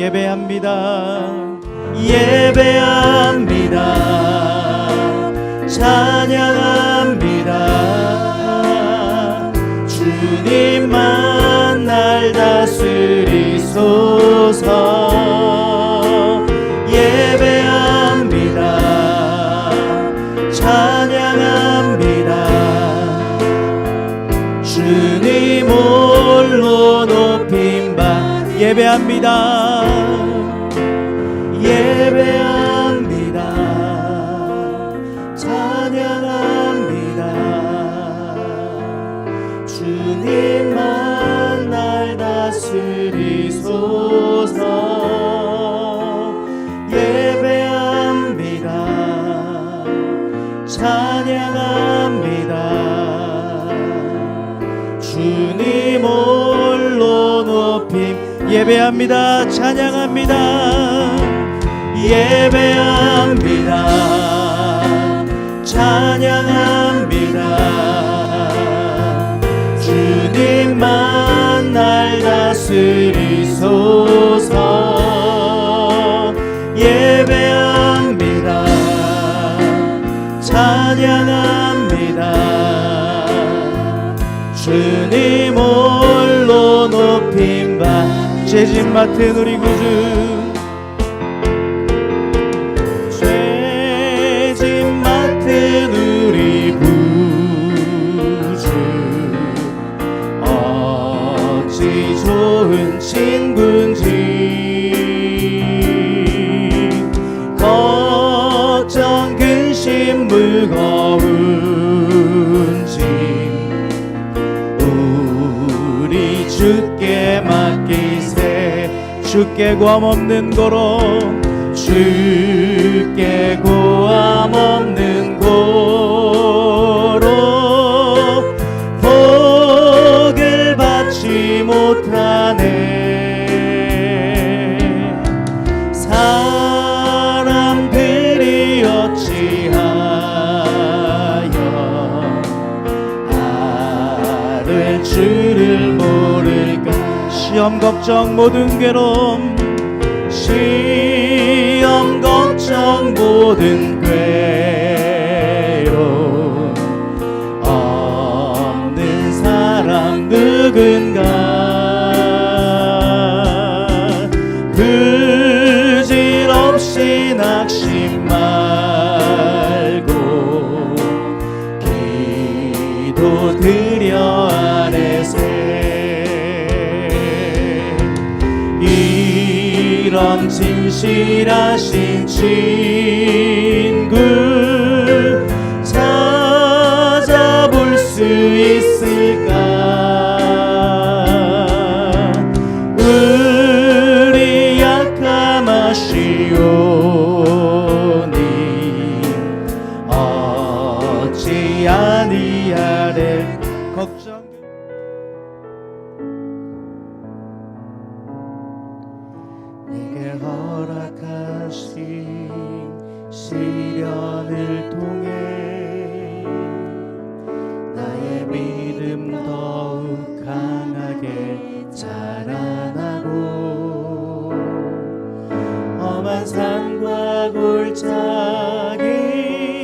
예배합니다. 예배합니다. 찬양합니다. 주님만 날 다스리소서. 예배합니다. 찬양합니다. 주님 홀로 높임 받. 예배합니다. 예배합니다. 찬양합니다. 주님만 날 다스리소서. 예배합니다. 찬양합니다. 주님 홀로 높임. 예배합니다. 찬양합니다. 예배합니다. 찬양합니다. 주님만 날 다스리소서. 예배합니다. 찬양합니다. 주님 홀로 높임 받. 죄짐 맡은 우리 구주, 우리 구주, 어찌 좋은 친구인지. 걱정 근심 무거운 짐 우리 주께 맡기세. 주께 고함 없는 고로, 주께 고함 없는 고로 복을 받지 못하네. 사람들이 어찌하여 아를 줄을 모를까. 시험 걱정 모든 괴로움, 시험 걱정 모든 괴로움 없는 사람 누군가. 부질없이 낙심 말고 기도 드려 아뢰세. 이런 진실하신 친구 찾아볼 수 있을까. 우리 약함하시오니 어찌 아니하래. 걱정 허락하신 시련을 통해 나의 믿음 더욱 강하게 자라나고, 험한 산과 골짜기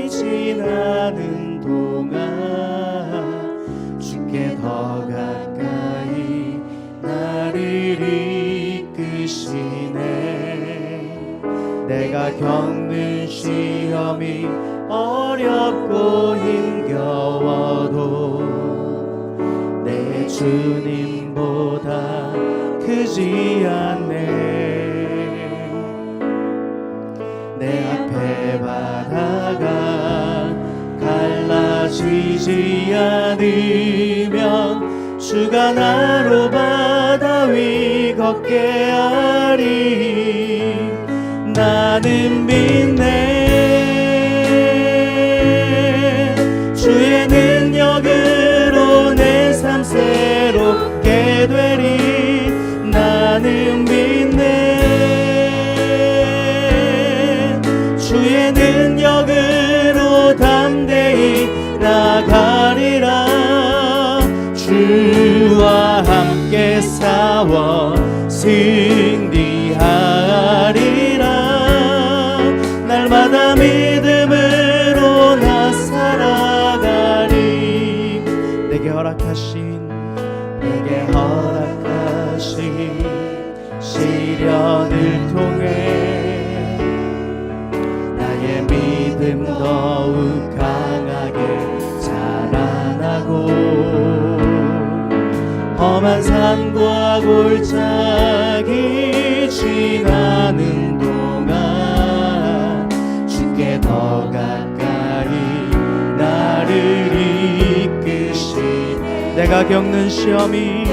지나는 동안 주께 더 가까이 나를 이끄시네. 내가 겪는 시험이 어렵고 힘겨워도 내 주님보다 크지 않네. 내 앞에 바다가 갈라지지 않으면 주가 나로 바다 위 걷게 하리. 나는 믿네. 주의 능력으로 내 삶 새롭게 되리. 나는 믿네. 주의 능력으로 담대히 나가리라. 주와 함께 싸워 승리하리. 내게 허락하신 시련을 통해 나의 믿음 더욱 강하게 자라나고 험한 산과 골짜기 지나는 동안 주께 더 가까이 나를 이끄시네. 내가 겪는 시험이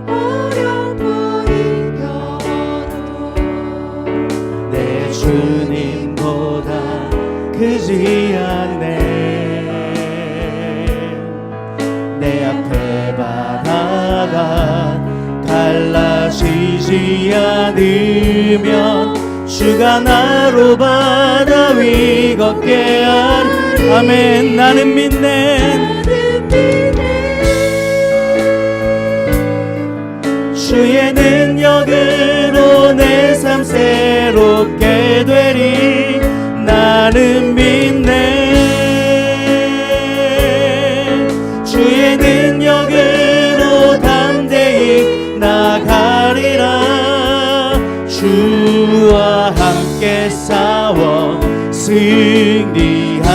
어려 보이려도 내 주님보다 크지 않네. 내 앞에 바다가 갈라지지 않으면 주가 나로 바다 위 걷게 하리. 아멘. 나는 믿네. 주의 능력으로 내 삶 새롭게 되리. 나는 믿네. 주의 능력으로 담대히 나가리라. 주와 함께 싸워 승리하리라.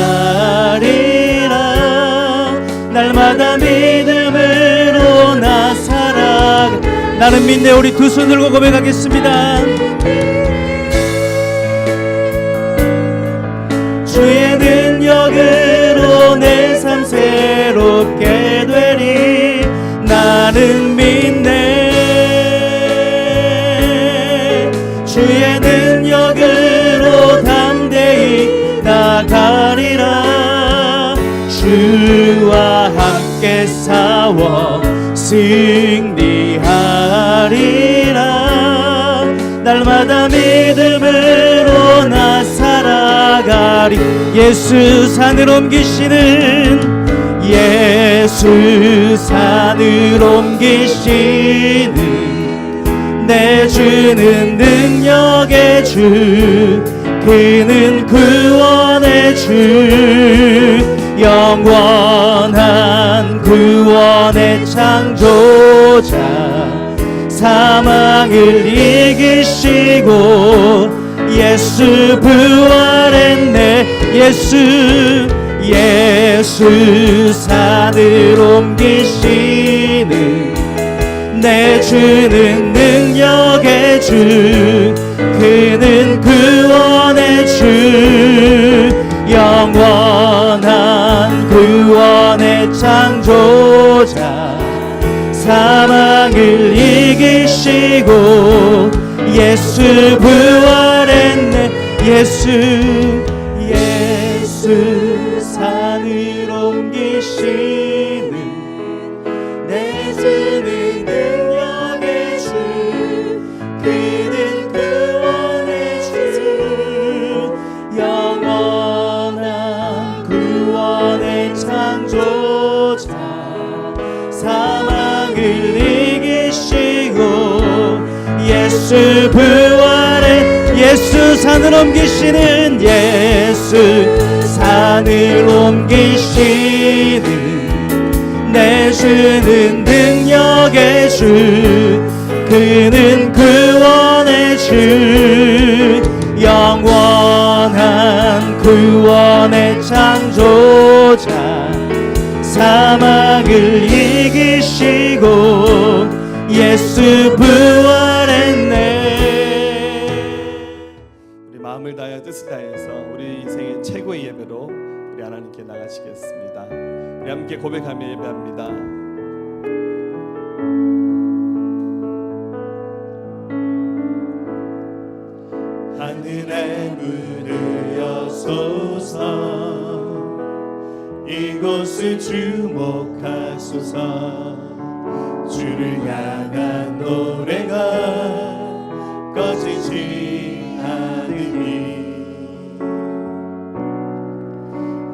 날마다 믿음으로 나 살아가. 나는 믿네. 우리 두 손 들고 고백하겠습니다. 주의 능력으로 내 삶 새롭게 되리. 나는 믿네. 주의 능력으로 담대히 나가리라. 주와 함께 싸워 승리하리라. 날마다 믿음으로 나 살아가리. 예수 산을 옮기시는, 예수 산을 옮기시는 내 주는 능력의 주, 그는 구원의 주, 영원한 구원의 창조자, 사망을 이기시고 예수 부활했네. 예수 산을 옮기시는 내 주는 능력의 주, 그는 구원의 주, 영원한 구원의 창조자, 사망을 이기시고 예수 부활했네. 예수 산을 옮기시는 내 주는 능력의 주, 그는 구원의 주, 영원한 구원의 창조자, 사망을 이기시고 예수 부활의 예수 산을 옮기시는, 예수 산을 옮기시는 내 주는 능력의 주, 그는 구원의 주, 영원한 구원의 창조자, 사망을 이기시고 예수 부활했네. 우리 마음을 다하여 뜻을 다해서 우리 인생의 최고의 예배로 우리 하나님께 나가시겠습니다. 우리 함께 고백하며 예배합니다. 하늘의 문을 여소서, 이곳을 주목하소서. 주를 향한 노래가 꺼지지 않으니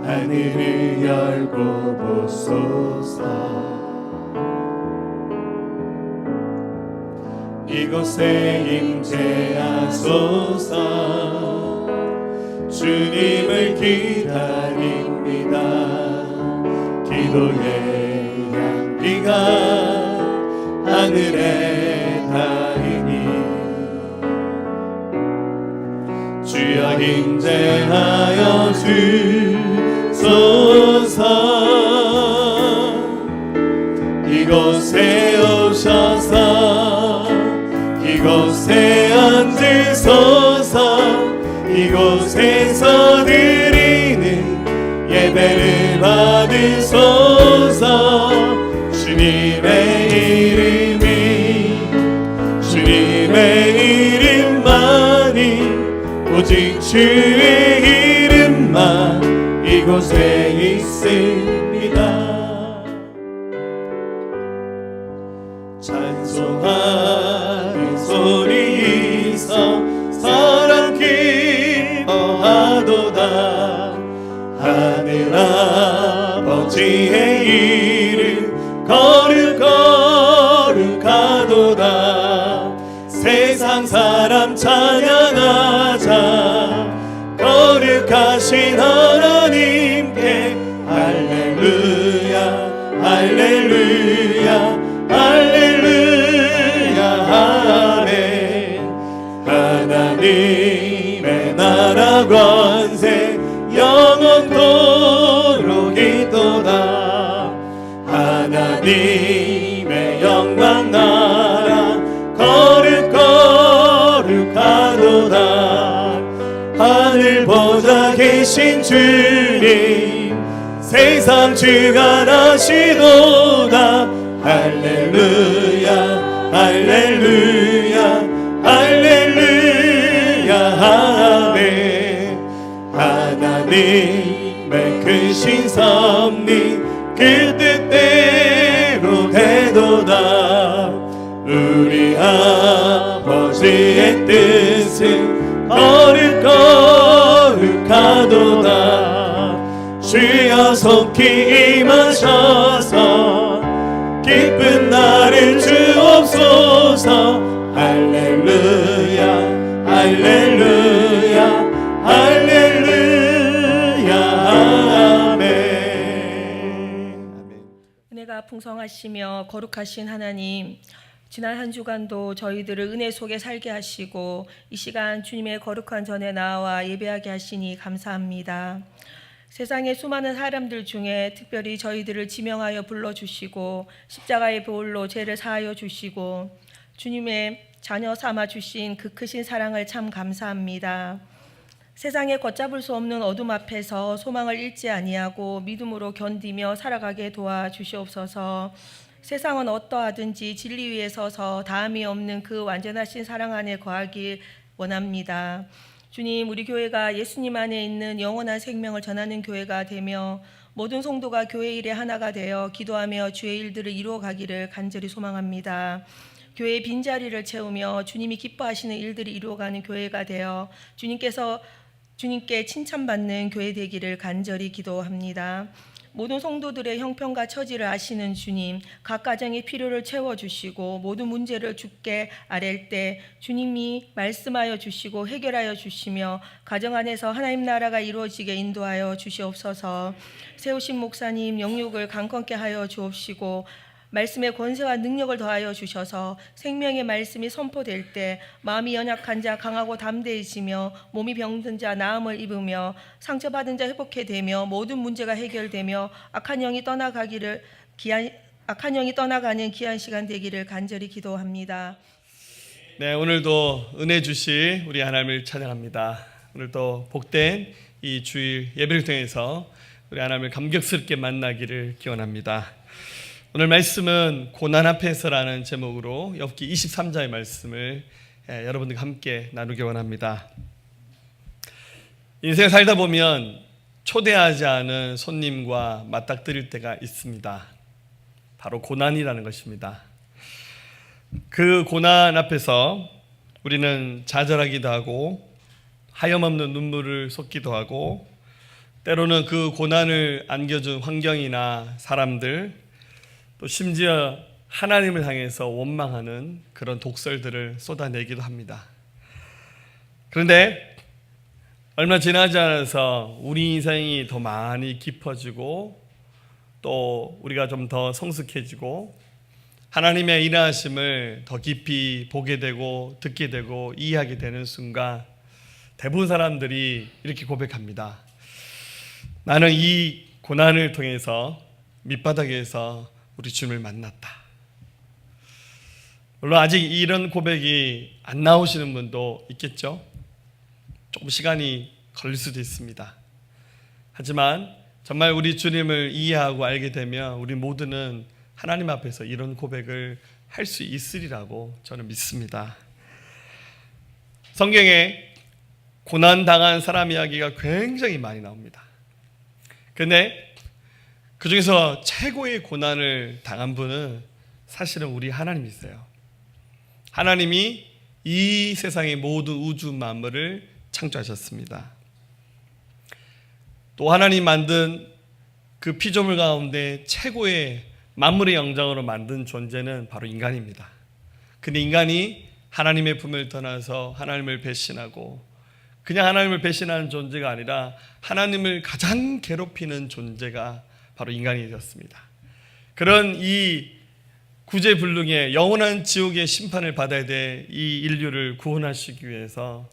하늘을 열고 보소서. 이곳에 임재하소서. 주님을 기다립니다. 기도의 향기가 하늘에 닿으니 주여 임재하여 주소서. 이곳에 오셔서 이곳에 앉으소서. 이곳에서 드리는 예배를 받으소서. 주님의 이름만이 오직 주의 이름만 이곳에 있습니다. 찬송하는 소리 있어 사랑 기뻐하도다. 하늘 아버지의 이름 거룩거룩하도다. 세상 사람 찬양하자. 거룩하신 하나님께 할렐루야 할렐루야 할렐루야 아멘. 하나님의 나라 권세 영원토록 있도다. 하나님의 영광 나라 거룩거룩하도다. 하늘 보좌 계신 주님 세상 주가 나시도다. 할렐루야 할렐루야 할렐루야 아멘. 하나님의 크신 섭리 그 뜻대로 되도다. 우리 아버지의 뜻은 거룩거룩하도다. 주여 속히 임하셔서 기쁜 날을 주옵소서. 할렐루야 할렐루야 할렐루야 아멘. 은혜가 풍성하시며 거룩하신 하나님, 지난 한 주간도 저희들을 은혜 속에 살게 하시고 이 시간 주님의 거룩한 전에 나와 예배하게 하시니 감사합니다. 세상의 수많은 사람들 중에 특별히 저희들을 지명하여 불러주시고 십자가의 보혈로 죄를 사하여 주시고 주님의 자녀 삼아 주신 그 크신 사랑을 참 감사합니다. 세상에 걷잡을 수 없는 어둠 앞에서 소망을 잃지 아니하고 믿음으로 견디며 살아가게 도와주시옵소서. 세상은 어떠하든지 진리 위에 서서 다함이 없는 그 완전하신 사랑 안에 거하길 원합니다. 주님, 우리 교회가 예수님 안에 있는 영원한 생명을 전하는 교회가 되며 모든 성도가 교회 일의 하나가 되어 기도하며 주의 일들을 이루어가기를 간절히 소망합니다. 교회의 빈자리를 채우며 주님이 기뻐하시는 일들을 이루어가는 교회가 되어 주님께 칭찬받는 교회 되기를 간절히 기도합니다. 모든 성도들의 형편과 처지를 아시는 주님, 각 가정의 필요를 채워주시고 모든 문제를 주께 아랠 때 주님이 말씀하여 주시고 해결하여 주시며 가정 안에서 하나님 나라가 이루어지게 인도하여 주시옵소서. 세우신 목사님 영육을 강건케 하여 주옵시고 말씀의 권세와 능력을 더하여 주셔서 생명의 말씀이 선포될 때 마음이 연약한 자 강하고 담대해지며 몸이 병든 자 나음을 입으며 상처받은 자 회복해 되며 모든 문제가 해결되며 악한 영이 떠나가는 귀한 시간 되기를 간절히 기도합니다. 네, 오늘도 은혜 주시 우리 하나님을 찬양합니다. 오늘도 복된 이 주일 예배를 통해서 우리 하나님을 감격스럽게 만나기를 기원합니다. 오늘 말씀은 고난 앞에서라는 제목으로 욥기 23장의 말씀을 여러분들과 함께 나누기 원합니다. 인생 살다 보면 초대하지 않은 손님과 맞닥뜨릴 때가 있습니다. 바로 고난이라는 것입니다. 그 고난 앞에서 우리는 좌절하기도 하고 하염없는 눈물을 쏟기도 하고 때로는 그 고난을 안겨준 환경이나 사람들 또 심지어 하나님을 향해서 원망하는 그런 독설들을 쏟아내기도 합니다. 그런데 얼마 지나지 않아서 우리 인생이 더 많이 깊어지고 또 우리가 좀 더 성숙해지고 하나님의 일하심을 더 깊이 보게 되고 듣게 되고 이해하게 되는 순간 대부분 사람들이 이렇게 고백합니다. 나는 이 고난을 통해서 밑바닥에서 우리 주님을 만났다. 물론 아직 이런 고백이 안 나오시는 분도 있겠죠. 조금 시간이 걸릴 수도 있습니다. 하지만 정말 우리 주님을 이해하고 알게 되면 우리 모두는 하나님 앞에서 이런 고백을 할 수 있으리라고 저는 믿습니다. 성경에 고난당한 사람 이야기가 굉장히 많이 나옵니다. 근데 그 중에서 최고의 고난을 당한 분은 사실은 우리 하나님이세요. 하나님이 이 세상의 모든 우주 만물을 창조하셨습니다. 또 하나님 만든 그 피조물 가운데 최고의 만물의 영장으로 만든 존재는 바로 인간입니다. 근데 인간이 하나님의 품을 떠나서 하나님을 배신하고 그냥 하나님을 배신하는 존재가 아니라 하나님을 가장 괴롭히는 존재가 바로 인간이 되었습니다. 그런 이 구제불능의 영원한 지옥의 심판을 받아야 될 이 인류를 구원하시기 위해서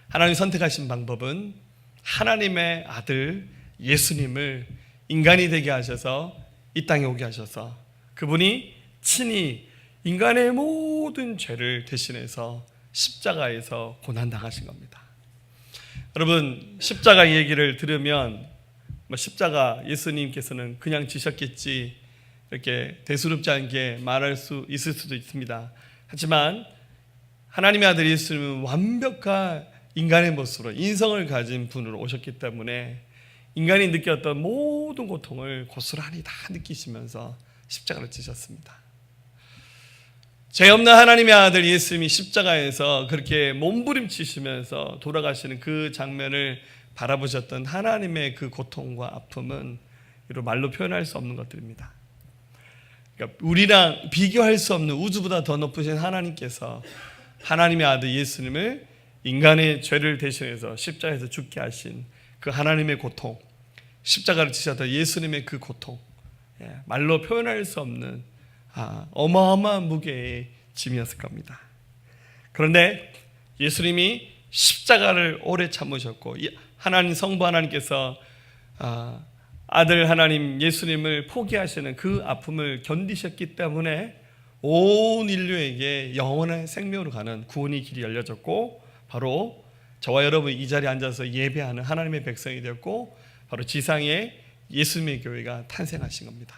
하나님이 선택하신 방법은 하나님의 아들 예수님을 인간이 되게 하셔서 이 땅에 오게 하셔서 그분이 친히 인간의 모든 죄를 대신해서 십자가에서 고난당하신 겁니다. 여러분, 십자가 얘기를 들으면 십자가 예수님께서는 그냥 지셨겠지 이렇게 대수롭지 않게 말할 수 있을 수도 있습니다. 하지만 하나님의 아들 예수님은 완벽한 인간의 모습으로 인성을 가진 분으로 오셨기 때문에 인간이 느꼈던 모든 고통을 고스란히 다 느끼시면서 십자가를 지셨습니다. 죄 없는 하나님의 아들 예수님이 십자가에서 그렇게 몸부림치시면서 돌아가시는 그 장면을 바라보셨던 하나님의 그 고통과 아픔은 이로 말로 표현할 수 없는 것들입니다. 그러니까 우리랑 비교할 수 없는 우주보다 더 높으신 하나님께서 하나님의 아들 예수님을 인간의 죄를 대신해서 십자가에서 죽게 하신 그 하나님의 고통, 십자가를 지셨던 예수님의 그 고통, 말로 표현할 수 없는 어마어마한 무게의 짐이었을 겁니다. 그런데 예수님이 십자가를 오래 참으셨고 하나님 성부 하나님께서 아들 하나님 예수님을 포기하시는 그 아픔을 견디셨기 때문에 온 인류에게 영원한 생명으로 가는 구원의 길이 열려졌고 바로 저와 여러분이 이 자리에 앉아서 예배하는 하나님의 백성이 되었고 바로 지상에 예수님의 교회가 탄생하신 겁니다.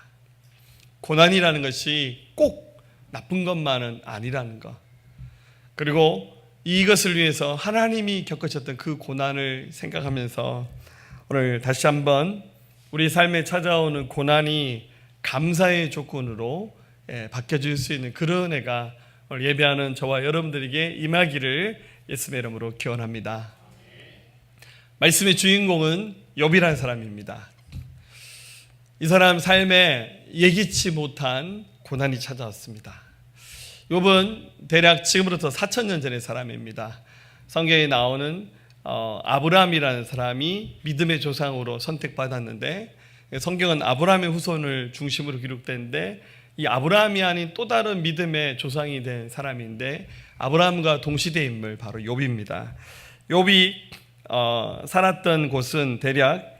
고난이라는 것이 꼭 나쁜 것만은 아니라는 것, 그리고 이것을 위해서 하나님이 겪으셨던 그 고난을 생각하면서 오늘 다시 한번 우리 삶에 찾아오는 고난이 감사의 조건으로 바뀌어질 수 있는 그런 해가 오늘 예배하는 저와 여러분들에게 임하기를 예수님의 이름으로 기원합니다. 말씀의 주인공은 욥이라는 사람입니다. 이 사람 삶에 예기치 못한 고난이 찾아왔습니다. 욥은 대략 지금으로부터 4,000년 전의 사람입니다. 성경에 나오는 아브라함이라는 사람이 믿음의 조상으로 선택받았는데 성경은 아브라함의 후손을 중심으로 기록되는데 이 아브라함이 아닌 또 다른 믿음의 조상이 된 사람인데 아브라함과 동시대 인물 바로 욥입니다. 욥이 살았던 곳은 대략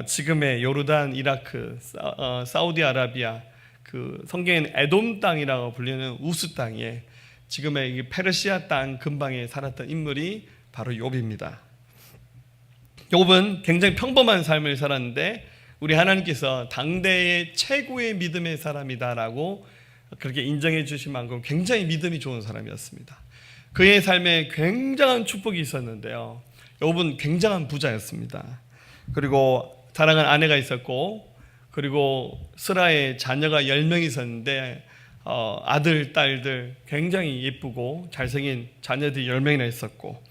지금의 요르단, 이라크, 사우디아라비아 그 성경에는 에돔 땅이라고 불리는 우스 땅에 지금의 페르시아 땅 근방에 살았던 인물이 바로 욥입니다. 욥은 굉장히 평범한 삶을 살았는데 우리 하나님께서 당대의 최고의 믿음의 사람이다라고 그렇게 인정해 주신 만큼 굉장히 믿음이 좋은 사람이었습니다. 그의 삶에 굉장한 축복이 있었는데요. 욥은 굉장한 부자였습니다. 그리고 사랑하는 아내가 있었고 그리고 스라의 자녀가 10명이 있었는데 아들, 딸들 굉장히 예쁘고 잘생긴 자녀들이 10명이나 있었고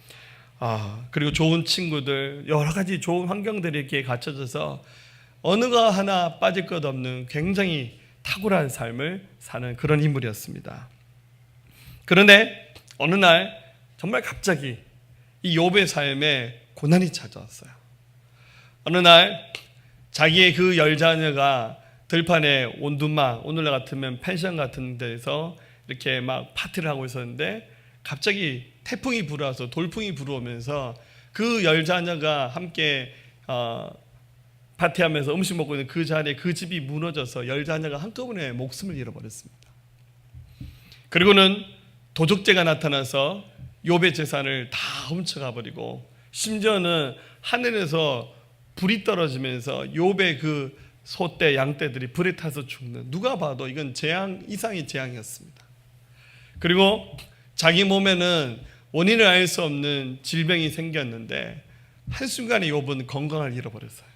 그리고 좋은 친구들 여러 가지 좋은 환경들이 이렇게 갖춰져서 어느가 하나 빠질 것 없는 굉장히 탁월한 삶을 사는 그런 인물이었습니다. 그런데 어느 날 정말 갑자기 이 욥의 삶에 고난이 찾아왔어요. 어느 날 자기의 그 10자녀가 들판에 온두막, 오늘날 같으면 펜션 같은 데서 이렇게 막 파티를 하고 있었는데 갑자기 태풍이 불어와서 돌풍이 불어오면서 그 열자녀가 함께 파티하면서 음식 먹고 있는 그 자리에 그 집이 무너져서 열자녀가 한꺼번에 목숨을 잃어버렸습니다. 그리고는 도적죄가 나타나서 욥의 재산을 다 훔쳐가 버리고 심지어는 하늘에서 불이 떨어지면서 욥의 그 소떼 양떼들이 불에 타서 죽는, 누가 봐도 이건 재앙 이상의 재앙이었습니다. 그리고 자기 몸에는 원인을 알 수 없는 질병이 생겼는데 한순간에 욥은 건강을 잃어버렸어요.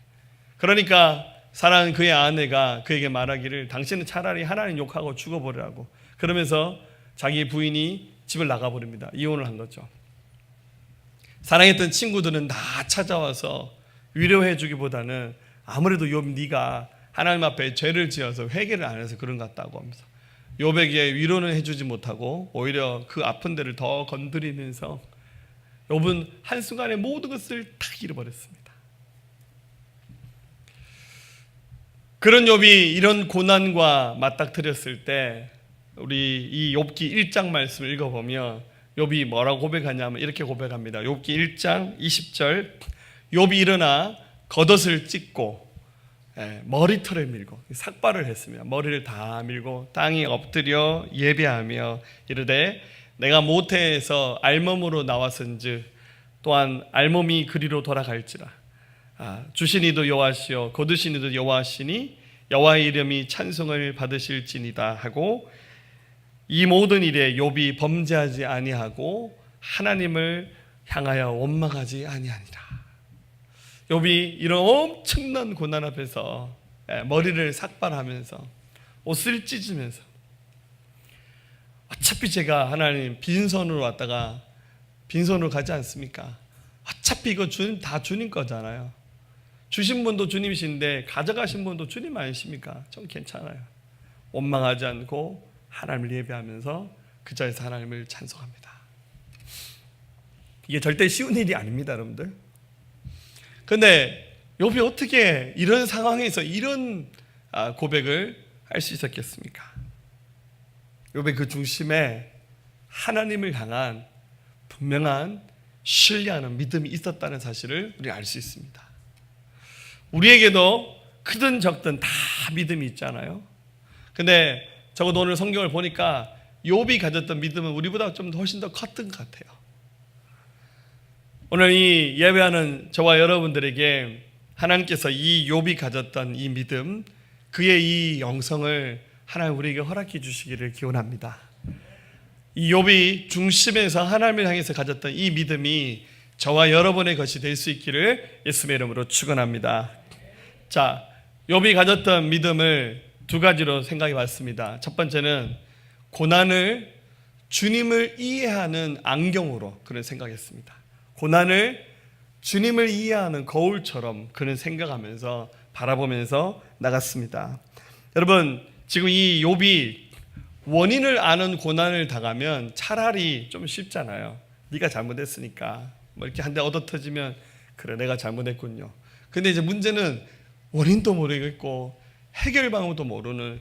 그러니까 사랑하는 그의 아내가 그에게 말하기를 당신은 차라리 하나님 욕하고 죽어버리라고, 그러면서 자기 부인이 집을 나가버립니다. 이혼을 한 거죠. 사랑했던 친구들은 다 찾아와서 위로해 주기보다는 아무래도 욥 네가 하나님 앞에 죄를 지어서 회개를 안 해서 그런 것 같다고 하면서 욥에게 위로는 해주지 못하고 오히려 그 아픈 데를 더 건드리면서 욥은 한순간에 모든 것을 다 잃어버렸습니다. 그런 욥이 이런 고난과 맞닥뜨렸을 때 우리 이 욥기 1장 말씀을 읽어보면 욥이 뭐라고 고백하냐면 이렇게 고백합니다. 욥기 1장 20절, 욥이 일어나 겉옷을 찢고 머리털을 밀고 삭발을 했으며 머리를 다 밀고 땅에 엎드려 예배하며 이르되 내가 모태에서 알몸으로 나왔은즉 또한 알몸이 그리로 돌아갈지라. 주신 이도 여호와시요 거두신 이도 여호와시니 여호와의 이름이 찬송을 받으실지니다 하고 이 모든 일에 욥이 범죄하지 아니하고 하나님을 향하여 원망하지 아니하니라. 욥이 이런 엄청난 고난 앞에서 머리를 삭발하면서 옷을 찢으면서 어차피 제가 하나님 빈손으로 왔다가 빈손으로 가지 않습니까? 어차피 이거 다 주님 거잖아요. 주신 분도 주님이신데 가져가신 분도 주님 아니십니까? 좀 괜찮아요. 원망하지 않고 하나님을 예배하면서 그 자리에서 하나님을 찬송합니다. 이게 절대 쉬운 일이 아닙니다, 여러분들. 근데 욥이 어떻게 이런 상황에서 이런 고백을 할 수 있었겠습니까? 욥의 그 중심에 하나님을 향한 분명한 신뢰하는 믿음이 있었다는 사실을 우리가 알 수 있습니다. 우리에게도 크든 적든 다 믿음이 있잖아요. 근데 적어도 오늘 성경을 보니까 욥이 가졌던 믿음은 우리보다 좀 훨씬 더 컸던 것 같아요. 오늘 이 예배하는 저와 여러분들에게 하나님께서 이 욥이 가졌던 이 믿음, 그의 이 영성을 하나님 우리에게 허락해 주시기를 기원합니다. 이 욥이 중심에서 하나님을 향해서 가졌던 이 믿음이 저와 여러분의 것이 될 수 있기를 예수님의 이름으로 축원합니다. 자, 욥이 가졌던 믿음을 두 가지로 생각해 봤습니다. 첫 번째는 고난을 주님을 이해하는 안경으로 그는 생각했습니다. 고난을 주님을 이해하는 거울처럼 그는 생각하면서 바라보면서 나갔습니다. 여러분, 지금 이 욥이 원인을 아는 고난을 당하면 차라리 좀 쉽잖아요. 네가 잘못했으니까 뭐 이렇게 한 대 얻어 터지면 그래 내가 잘못했군요. 근데 이제 문제는 원인도 모르겠고 해결 방법도 모르는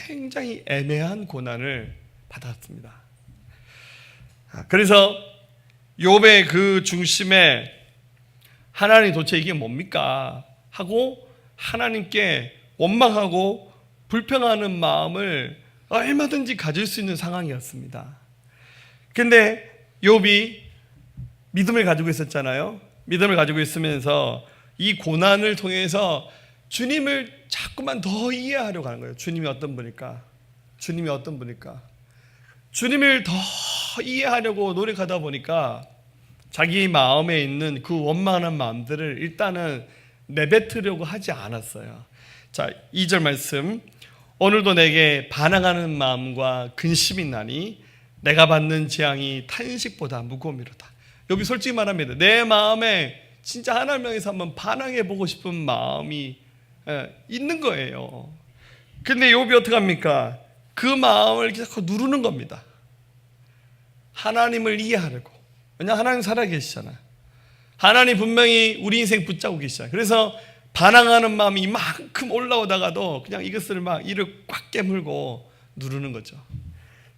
굉장히 애매한 고난을 받았습니다. 그래서 욥의 그 중심에 하나님 도대체 이게 뭡니까? 하고 하나님께 원망하고 불평하는 마음을 얼마든지 가질 수 있는 상황이었습니다. 근데 욥이 믿음을 가지고 있었잖아요. 믿음을 가지고 있으면서 이 고난을 통해서 주님을 자꾸만 더 이해하려고 하는 거예요. 주님이 어떤 분일까? 주님이 어떤 분일까? 주님을 더 이해하려고 노력하다 보니까 자기 마음에 있는 그 원망하는 마음들을 일단은 내뱉으려고 하지 않았어요. 자, 2절 말씀. 오늘도 내게 반항하는 마음과 근심이 나니 내가 받는 재앙이 탄식보다 무거움이로다. 여기 솔직히 말합니다. 내 마음에 진짜 하나님 향해서 한번 반항해 보고 싶은 마음이 있는 거예요. 근데 욥이 어떻게 합니까? 그 마음을 이렇게 자꾸 누르는 겁니다. 하나님을 이해하려고. 왜냐하면 하나님 살아계시잖아요. 하나님 분명히 우리 인생 붙잡고 계시잖아요. 그래서 반항하는 마음이 이만큼 올라오다가도 그냥 이것을 막 이를 꽉 깨물고 누르는 거죠.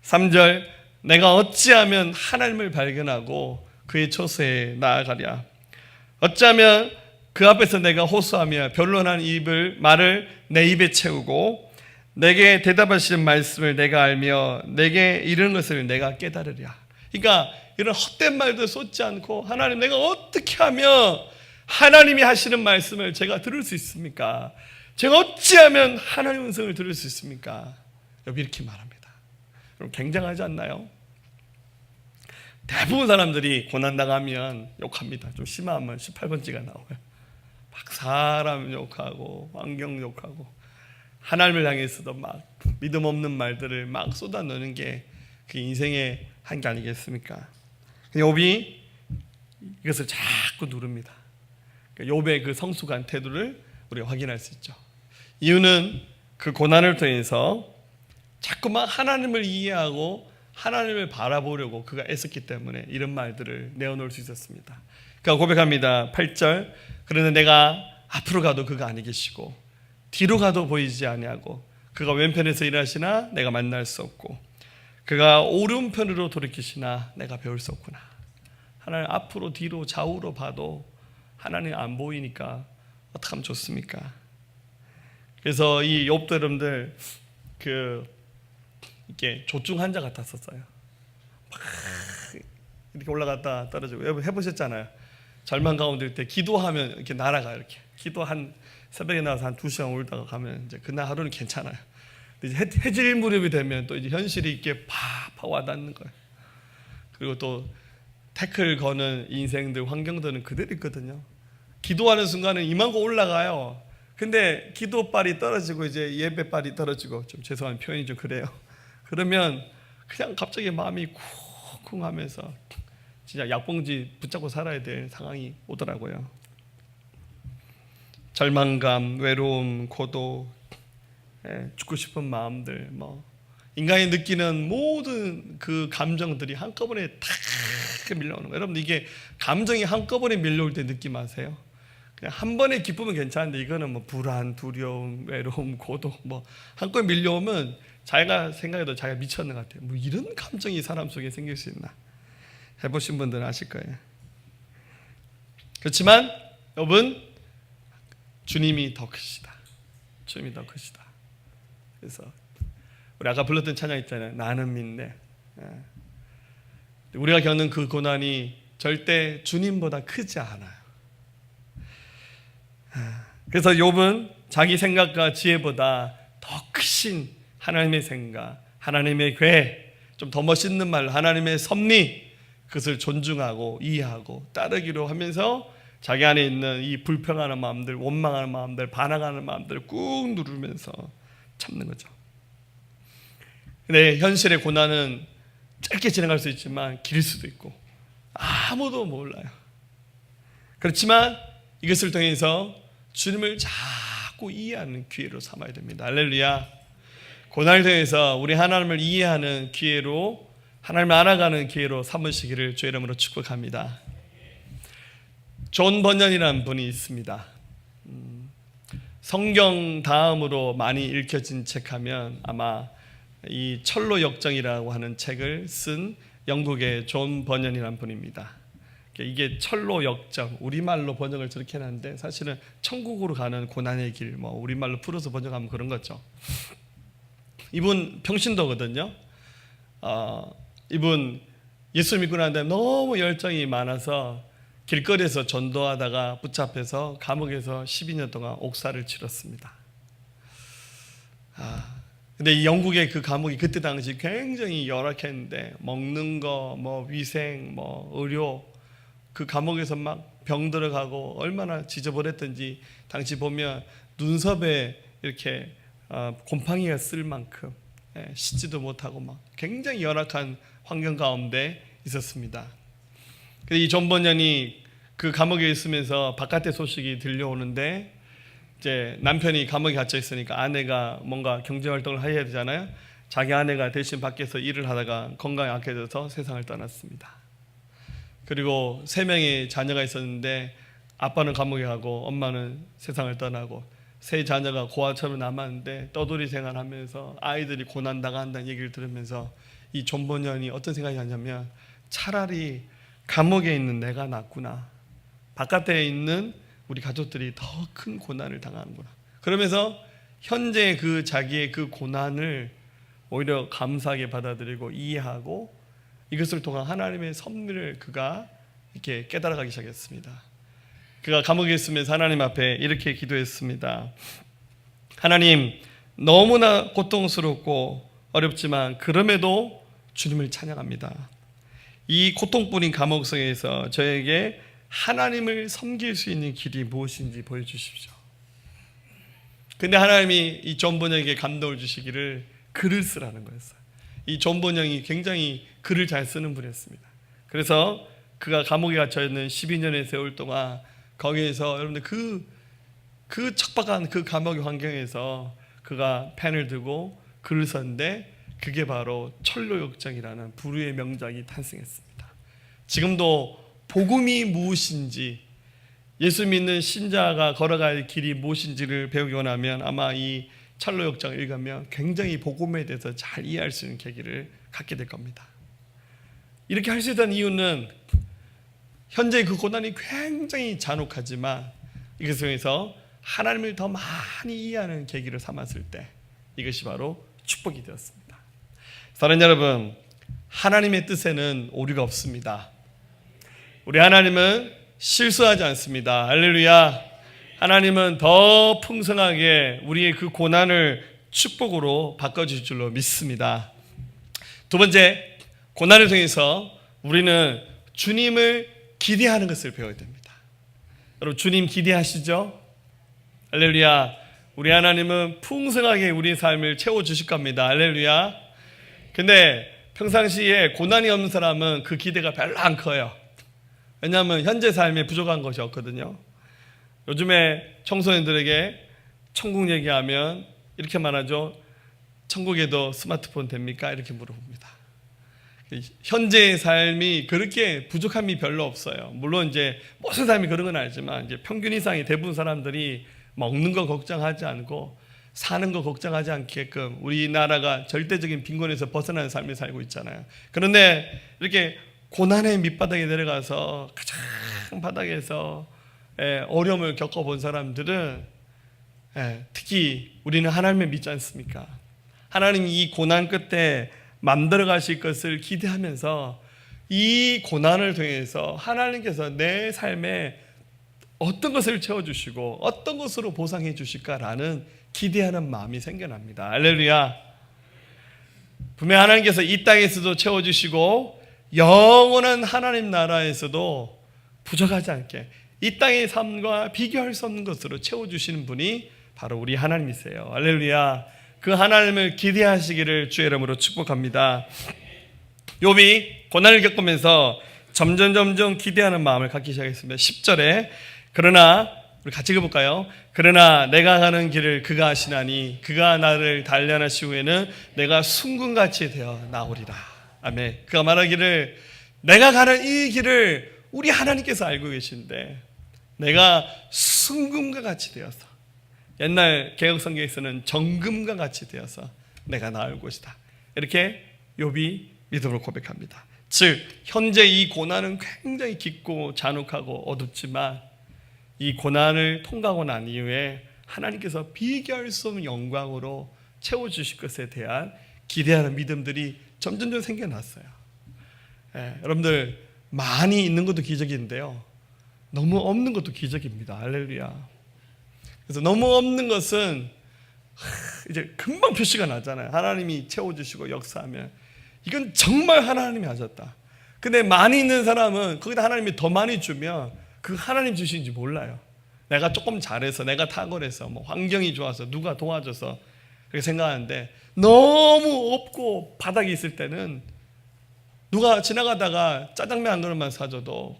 3절, 내가 어찌하면 하나님을 발견하고 그의 처소에 나아가랴. 어찌하면 그 앞에서 내가 호소하며 변론한 말을 내 입에 채우고 내게 대답하시는 말씀을 내가 알며 내게 이르는 것을 내가 깨달으랴. 그러니까 이런 헛된 말도 쏟지 않고 하나님, 내가 어떻게 하면 하나님이 하시는 말씀을 제가 들을 수 있습니까? 제가 어찌하면 하나님의 음성을 들을 수 있습니까? 여기 이렇게 말합니다. 여러분, 굉장하지 않나요? 대부분 사람들이 고난당하면 욕합니다. 좀 심하면 18번째가 나와요. 막 사람 욕하고 환경 욕하고 하나님을 향해서도 막 믿음 없는 말들을 막 쏟아내는 게 그 인생의 한 게 아니겠습니까? 욥이 이것을 자꾸 누릅니다. 욥의 그 성숙한 태도를 우리가 확인할 수 있죠. 이유는 그 고난을 통해서 자꾸만 하나님을 이해하고 하나님을 바라보려고 그가 애썼기 때문에 이런 말들을 내어놓을 수 있었습니다. 그가 고백합니다. 8절, 그러나 내가 앞으로 가도 그가 아니 계시고 뒤로 가도 보이지 아니하고 그가 왼편에서 일하시나 내가 만날 수 없고 그가 오른편으로 돌이키시나 내가 배울 수 없구나. 하나님 앞으로 뒤로 좌우로 봐도 하나님 안 보이니까 어떻게 하면 좋습니까? 그래서 이 욥도 여러분들 이렇게 조증 환자 같았었어요. 막 이렇게 올라갔다 떨어지고. 여러분 해보셨잖아요. 절망 가운데 일 때 기도하면 이렇게 날아가요. 이렇게 기도 한 새벽에 나와서 한 2시간 울다가 가면 이제 그날 하루는 괜찮아요. 이제 해질 무렵이 되면 또 이제 현실이 이렇게 팍 와닿는 거예요. 그리고 또 태클 거는 인생들, 환경들은 그대로 있거든요. 기도하는 순간은 이만큼 올라가요. 근데 기도빨이 떨어지고 이제 예배빨이 떨어지고, 좀 죄송한 표현이 좀 그래요. 그러면 그냥 갑자기 마음이 쿵쿵하면서 진짜 약봉지 붙잡고 살아야 될 상황이 오더라고요. 절망감, 외로움, 고독, 죽고 싶은 마음들, 인간이 느끼는 모든 그 감정들이 한꺼번에 탁 밀려오는 거예요. 여러분, 이게 감정이 한꺼번에 밀려올 때 느낌 아세요? 그냥 한 번에 기쁘면 괜찮은데 이거는 불안, 두려움, 외로움, 고독 한꺼번에 밀려오면 자기가 생각해도 자기가 미쳤는 것 같아요. 이런 감정이 사람 속에 생길 수 있나? 해보신 분들은 아실 거예요. 그렇지만 여러분, 주님이 더 크시다. 주님이 더 크시다. 그래서 우리 아까 불렀던 찬양 있잖아요. 나는 믿네. 우리가 겪는 그 고난이 절대 주님보다 크지 않아요. 그래서 욥은 자기 생각과 지혜보다 더 크신 하나님의 생각, 하나님의 계획, 좀 더 멋있는 말로 하나님의 섭리, 그것을 존중하고 이해하고 따르기로 하면서 자기 안에 있는 이 불평하는 마음들, 원망하는 마음들, 반항하는 마음들 꾹 누르면서 참는 거죠. 근데 현실의 고난은 짧게 지나갈 수 있지만 길 수도 있고 아무도 몰라요. 그렇지만 이것을 통해서 주님을 자꾸 이해하는 기회로 삼아야 됩니다. 할렐루야. 고난을 통해서 우리 하나님을 이해하는 기회로, 하나님을 알아가는 기회로 삼으시기를 주의 이름으로 축복합니다. 존 번연이라는 분이 있습니다. 성경 다음으로 많이 읽혀진 책 하면 아마 이 철로 역정이라고 하는 책을 쓴 영국의 존 번연이라는 분입니다. 이게 철로 역정, 우리말로 번역을 저렇게 해놨는데 사실은 천국으로 가는 고난의 길, 우리말로 풀어서 번역하면 그런 거죠. 이분 평신도거든요. 이분 예수 믿고 난 다음에 너무 열정이 많아서 길거리에서 전도하다가 붙잡혀서 감옥에서 12년 동안 옥살을 치렀습니다. 근데 이 영국의 그 감옥이 그때 당시 굉장히 열악했는데 먹는 거, 위생, 의료, 그 감옥에서 막 병 들어가고 얼마나 지저분했던지 당시 보면 눈썹에 이렇게 곰팡이가 쓸 만큼 씻지도 못하고 막 굉장히 열악한 환경 가운데 있었습니다. 이 존 번연이 그 감옥에 있으면서 바깥의 소식이 들려오는데 이제 남편이 감옥에 갇혀 있으니까 아내가 뭔가 경제 활동을 해야 되잖아요. 자기 아내가 대신 밖에서 일을 하다가 건강이 악해져서 세상을 떠났습니다. 그리고 3명의 자녀가 있었는데 아빠는 감옥에 가고 엄마는 세상을 떠나고 세 자녀가 고아처럼 남았는데 떠돌이 생활하면서 아이들이 고난당한다는 얘기를 들으면서 이 존 본연이 어떤 생각이 나냐면 차라리 감옥에 있는 내가 낫구나. 바깥에 있는 우리 가족들이 더 큰 고난을 당하는구나. 그러면서 현재 그 자기의 그 고난을 오히려 감사하게 받아들이고 이해하고 이것을 통한 하나님의 섭리를 그가 이렇게 깨달아가기 시작했습니다. 그가 감옥에 있으면서 하나님 앞에 이렇게 기도했습니다. 하나님, 너무나 고통스럽고 어렵지만 그럼에도 주님을 찬양합니다. 이 고통뿐인 감옥성에서 저에게 하나님을 섬길 수 있는 길이 무엇인지 보여주십시오. 근데 하나님이 이 존 본영에게 감동을 주시기를 글을 쓰라는 거였어요. 이 존 본영이 굉장히 글을 잘 쓰는 분이었습니다. 그래서 그가 감옥에 갇혀 있는 12년의 세월 동안 거기에서 여러분들 그 척박한 그 감옥의 환경에서 그가 펜을 들고 글을 썼는데 그게 바로 철로역정이라는 불후의 명작이 탄생했습니다. 지금도 복음이 무엇인지, 예수 믿는 신자가 걸어갈 길이 무엇인지를 배우기 원하면 아마 이 철로역정을 읽으면 굉장히 복음에 대해서 잘 이해할 수 있는 계기를 갖게 될 겁니다. 이렇게 할 수 있던 이유는 현재 그 고난이 굉장히 잔혹하지만 이것을 통해서 하나님을 더 많이 이해하는 계기를 삼았을 때 이것이 바로 축복이 되었습니다. 사랑하는 여러분, 하나님의 뜻에는 오류가 없습니다. 우리 하나님은 실수하지 않습니다. 할렐루야. 하나님은 더 풍성하게 우리의 그 고난을 축복으로 바꿔줄 줄로 믿습니다. 두 번째, 고난을 통해서 우리는 주님을 기대하는 것을 배워야 됩니다. 여러분, 주님 기대하시죠? 할렐루야. 우리 하나님은 풍성하게 우리의 삶을 채워주실 겁니다. 할렐루야. 근데 평상시에 고난이 없는 사람은 그 기대가 별로 안 커요. 왜냐하면 현재 삶에 부족한 것이 없거든요. 요즘에 청소년들에게 천국 얘기하면 이렇게 말하죠. 천국에도 스마트폰 됩니까? 이렇게 물어봅니다. 현재의 삶이 그렇게 부족함이 별로 없어요. 물론 이제 모든 삶이 그런 건 알지만 이제 평균 이상의 대부분 사람들이 먹는 거 걱정하지 않고 사는 거 걱정하지 않게끔 우리나라가 절대적인 빈곤에서 벗어나는 삶을 살고 있잖아요. 그런데 이렇게 고난의 밑바닥에 내려가서 가장 바닥에서 어려움을 겪어본 사람들은 특히 우리는 하나님을 믿지 않습니까? 하나님이 이 고난 끝에 만들어 가실 것을 기대하면서 이 고난을 통해서 하나님께서 내 삶에 어떤 것을 채워주시고 어떤 것으로 보상해 주실까라는 기대하는 마음이 생겨납니다. 할렐루야. 분명 하나님께서 이 땅에서도 채워주시고 영원한 하나님 나라에서도 부족하지 않게 이 땅의 삶과 비교할 수 없는 것으로 채워주시는 분이 바로 우리 하나님이세요. 할렐루야. 그 하나님을 기대하시기를 주의 이름으로 축복합니다. 욥이 고난을 겪으면서 점점 기대하는 마음을 갖기 시작했습니다. 10절에 그러나 우리 같이 읽어볼까요? 그러나 내가 가는 길을 그가 아시나니 그가 나를 단련하시 후에는 내가 순금같이 되어 나오리라. 아멘. 그가 말하기를 내가 가는 이 길을 우리 하나님께서 알고 계신데 내가 순금과 같이 되어서, 옛날 개혁성경에서는 정금과 같이 되어서 내가 나을 것이다. 이렇게 욥이 믿음으로 고백합니다. 즉 현재 이 고난은 굉장히 깊고 잔혹하고 어둡지만 이 고난을 통과하고 난 이후에 하나님께서 비교할 수 없는 영광으로 채워주실 것에 대한 기대하는 믿음들이 점점 생겨났어요. 여러분들 많이 있는 것도 기적인데요, 너무 없는 것도 기적입니다. 할렐루야. 그래서 너무 없는 것은 이제 금방 표시가 나잖아요. 하나님이 채워주시고 역사하면 이건 정말 하나님이 하셨다. 근데 많이 있는 사람은 거기다 하나님이 더 많이 주면 그 하나님 주신지 몰라요. 내가 조금 잘해서, 내가 탁월해서, 뭐 환경이 좋아서, 누가 도와줘서 그렇게 생각하는데, 너무 없고 바닥에 있을 때는 누가 지나가다가 짜장면 한 그릇만 사줘도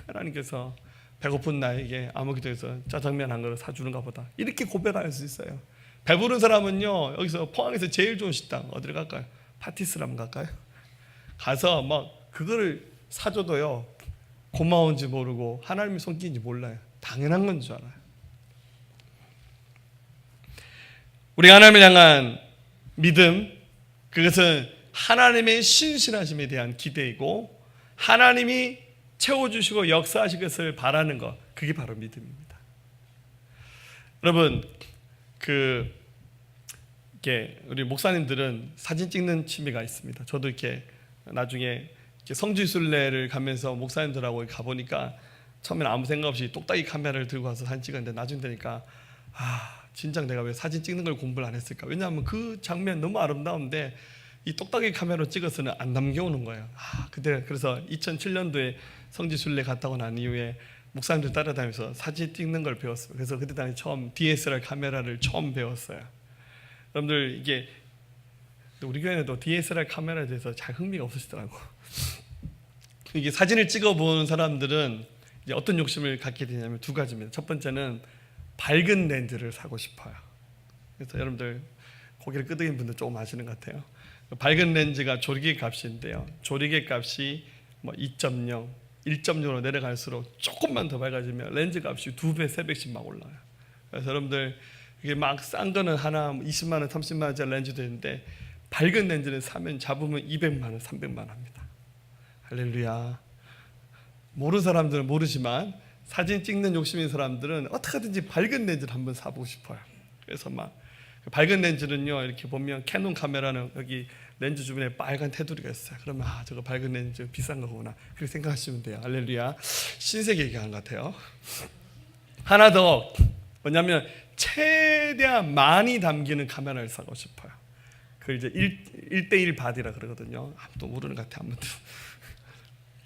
하나님께서 배고픈 나에게 아무 기도해서 짜장면 한 그릇 사주는가 보다, 이렇게 고백할 수 있어요. 배부른 사람은요, 여기서 포항에서 제일 좋은 식당 어디를 갈까요? 파티스를 한번 갈까요? 가서 막 그거를 사줘도요 고마운지 모르고 하나님의 손길인지 몰라요. 당연한 건 줄 알아요. 우리 하나님을 향한 믿음, 그것은 하나님의 신실하심에 대한 기대이고 하나님이 채워주시고 역사하실 것을 바라는 것, 그게 바로 믿음입니다. 여러분, 이렇게 우리 목사님들은 사진 찍는 취미가 있습니다. 저도 이렇게 나중에 성지순례를 가면서 목사님들하고 가보니까 처음에는 아무 생각 없이 똑딱이 카메라를 들고 와서 사진 찍었는데 나중 되니까 진작 내가 왜 사진 찍는 걸 공부를 안 했을까? 왜냐하면 그 장면 너무 아름다운데 이 똑딱이 카메라로 찍어서는 안 남겨오는 거예요. 그래서 2007년도에 성지순례 갔다 오고 난 이후에 목사님들 따라다니면서 사진 찍는 걸 배웠어요. 그래서 그때 당시 처음 DSLR 카메라를 처음 배웠어요. 여러분들 이게 우리 교회에도 DSLR 카메라에 대해서 잘 흥미가 없으시더라고. 이게 사진을 찍어본 사람들은 이제 어떤 욕심을 갖게 되냐면 두 가지입니다. 첫 번째는 밝은 렌즈를 사고 싶어요. 그래서 여러분들 고개를 끄덕이는 분들 조금 아시는 것 같아요. 밝은 렌즈가 조리개 값인데요. 조리개 값이 2.0, 1.0으로 내려갈수록 조금만 더 밝아지면 렌즈 값이 2배, 3배씩 막 올라요. 그래서 여러분들 이게 막 싼 거는 하나 20만 원, 30만 원짜리 렌즈도 있는데 밝은 렌즈는 사면 잡으면 200만 원, 300만 원 합니다. 할렐루야. 모르는 사람들은 모르지만 사진 찍는 욕심인 사람들은 어떻게든지 밝은 렌즈를 한번 사보고 싶어요. 그래서 막 밝은 렌즈는요, 이렇게 보면 캐논 카메라는 여기 렌즈 주변에 빨간 테두리가 있어요. 그러면 저거 밝은 렌즈 비싼 거구나, 그렇게 생각하시면 돼요. 할렐루야. 신세계 얘기하는 것 같아요. 하나 더 뭐냐면 최대한 많이 담기는 카메라를 사고 싶어요. 그 이제 1:1 바디라 그러거든요. 아무도 모르는 것 같아, 아무도.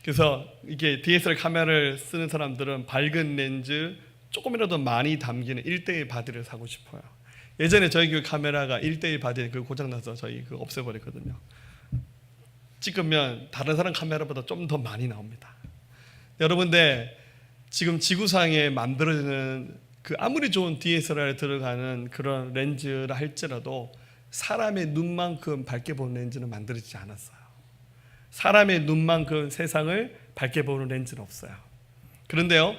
그래서 이게 DSLR 카메라를 쓰는 사람들은 밝은 렌즈 조금이라도 많이 담기는 1:1 바디를 사고 싶어요. 예전에 저희 교회 카메라가 1:1 바디 고장나서 저희 없애버렸거든요. 찍으면 다른 사람 카메라보다 좀 더 많이 나옵니다. 여러분들 지금 지구상에 만들어지는 아무리 좋은 DSLR에 들어가는 그런 렌즈라 할지라도 사람의 눈만큼 밝게 보는 렌즈는 만들어지지 않았어요. 사람의 눈만큼 세상을 밝게 보는 렌즈는 없어요. 그런데요,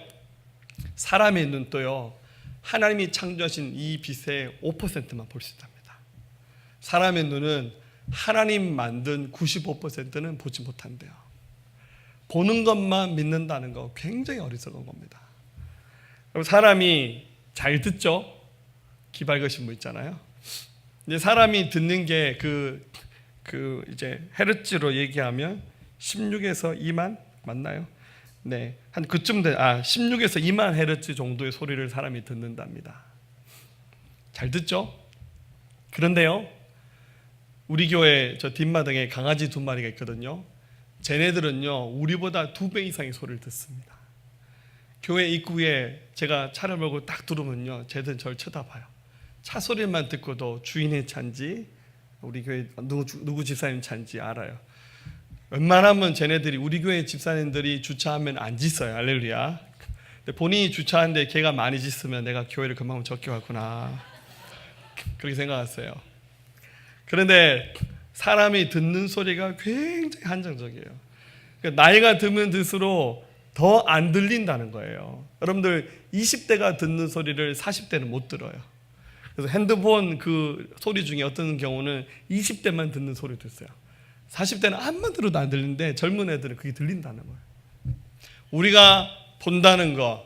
사람의 눈도요, 하나님이 창조하신 이 빛의 5%만 볼 수 있답니다. 사람의 눈은 하나님 만든 95%는 보지 못한대요. 보는 것만 믿는다는 거 굉장히 어리석은 겁니다. 사람이 잘 듣죠? 귀 밝으신 분 있잖아요. 이제 사람이 듣는 게 이제 헤르츠로 얘기하면 16에서 2만 맞나요? 네, 한 그쯤 16에서 2만 헤르츠 정도의 소리를 사람이 듣는답니다. 잘 듣죠? 그런데요, 우리 교회 저 뒷마당에 강아지 2마리가 있거든요. 쟤네들은요, 우리보다 2배 이상의 소리를 듣습니다. 교회 입구에 제가 차를 몰고 딱 들어오면요, 쟤들은 저를 쳐다봐요. 차 소리만 듣고도 주인의 차인지 우리 교회 누구 집사님 차인지 알아요. 웬만하면 쟤네들이 우리 교회 집사님들이 주차하면 안 짖어요. 할렐루야. 근데 본인이 주차하는데 걔가 많이 짖으면 내가 교회를 그만큼 적게 왔구나, 그렇게 생각했어요. 그런데 사람이 듣는 소리가 굉장히 한정적이에요. 그러니까 나이가 들면 들수록 더 안 들린다는 거예요. 여러분들 20대가 듣는 소리를 40대는 못 들어요. 그래서 핸드폰 그 소리 중에 어떤 경우는 20대만 듣는 소리도 있어요. 40대는 암만 들어도 안 들리는데 젊은 애들은 그게 들린다는 거예요. 우리가 본다는 거,